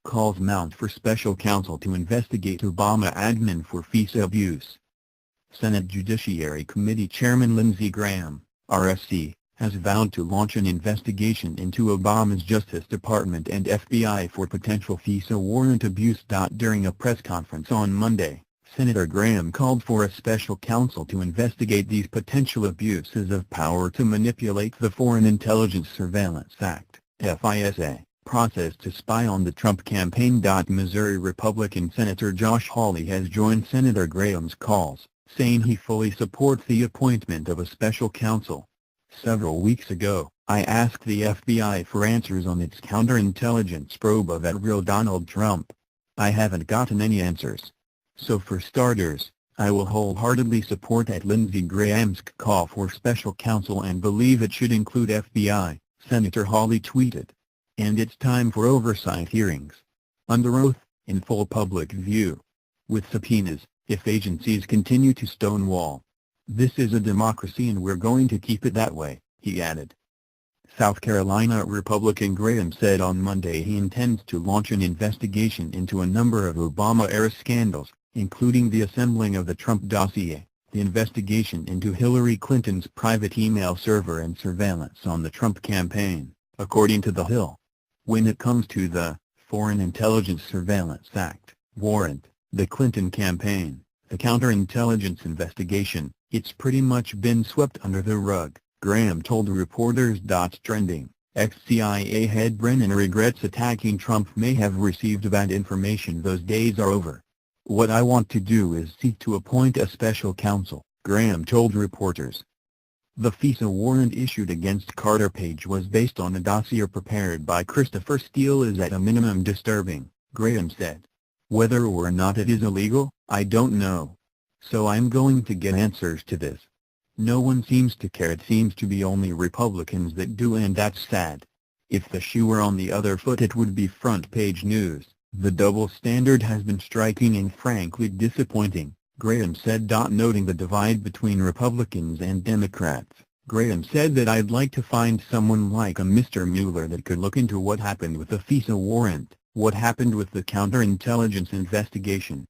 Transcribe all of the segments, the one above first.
calls mount for special counsel to investigate Obama admin for FISA abuse. Senate Judiciary Committee Chairman Lindsey Graham, RSC, has vowed to launch an investigation into Obama's Justice Department and FBI for potential FISA warrant abuse. During a press conference on Monday, Senator Graham called for a special counsel to investigate these potential abuses of power to manipulate the Foreign Intelligence Surveillance Act, FISA, process to spy on the Trump campaign. Missouri Republican Senator Josh Hawley has joined Senator Graham's calls, saying he fully supports the appointment of a special counsel. Several weeks ago, I asked the FBI for answers on its counterintelligence probe of @real Donald Trump. I haven't gotten any answers. So for starters, I will wholeheartedly support Lindsey Graham's call for special counsel and believe it should include FBI, Senator Hawley tweeted. And it's time for oversight hearings. Under oath, in full public view. With subpoenas, if agencies continue to stonewall. This is a democracy and we're going to keep it that way, he added. South Carolina Republican Graham said on Monday he intends to launch an investigation into a number of Obama-era scandals, including the assembling of the Trump dossier, the investigation into Hillary Clinton's private email server and surveillance on the Trump campaign, according to The Hill. When it comes to the Foreign Intelligence Surveillance Act warrant, the Clinton campaign, the counterintelligence investigation, it's pretty much been swept under the rug, Graham told reporters. Trending, ex-CIA head Brennan regrets attacking Trump may have received bad information. Those days are over. What I want to do is seek to appoint a special counsel, Graham told reporters. The FISA warrant issued against Carter Page was based on a dossier prepared by Christopher Steele is at a minimum disturbing, Graham said. Whether or not it is illegal, I don't know. So I'm going to get answers to this. No one seems to care. It seems to be only Republicans that do, and that's sad. If the shoe were on the other foot it would be front-page news. The double standard has been striking and frankly disappointing, Graham said. Noting the divide between Republicans and Democrats, Graham said that I'd like to find someone like a Mr. Mueller that could look into what happened with the FISA warrant, what happened with the counterintelligence investigation.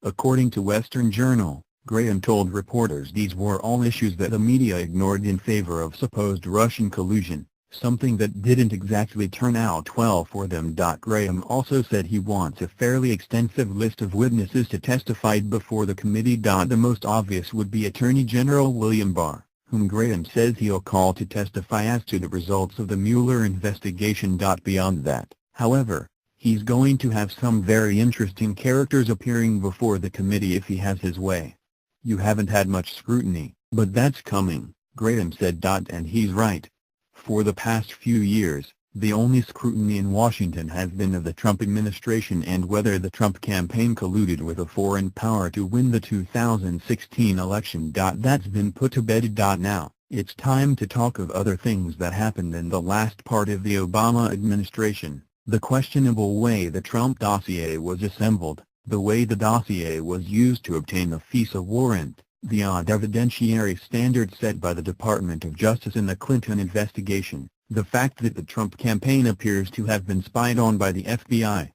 According to Western Journal, Graham told reporters these were all issues that the media ignored in favor of supposed Russian collusion, something that didn't exactly turn out well for them. Graham also said he wants a fairly extensive list of witnesses to testify before the committee. The most obvious would be Attorney General William Barr, whom Graham says he'll call to testify as to the results of the Mueller investigation. Beyond that, however, he's going to have some very interesting characters appearing before the committee if he has his way. You haven't had much scrutiny, but that's coming, Graham said. And he's right. For the past few years, the only scrutiny in Washington has been of the Trump administration and whether the Trump campaign colluded with a foreign power to win the 2016 election. That's been put to bed. Now, it's time to talk of other things that happened in the last part of the Obama administration. The questionable way the Trump dossier was assembled, the way the dossier was used to obtain the FISA warrant, the odd evidentiary standards set by the Department of Justice in the Clinton investigation, the fact that the Trump campaign appears to have been spied on by the FBI.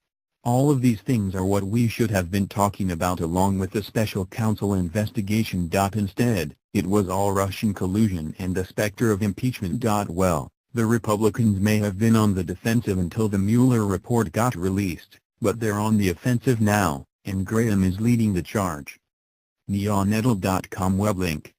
All of these things are what we should have been talking about along with the special counsel investigation. Instead, it was all Russian collusion and the specter of impeachment. Well, the Republicans may have been on the defensive until the Mueller report got released, but they're on the offensive now, and Graham is leading the charge. Neonettle.com web link.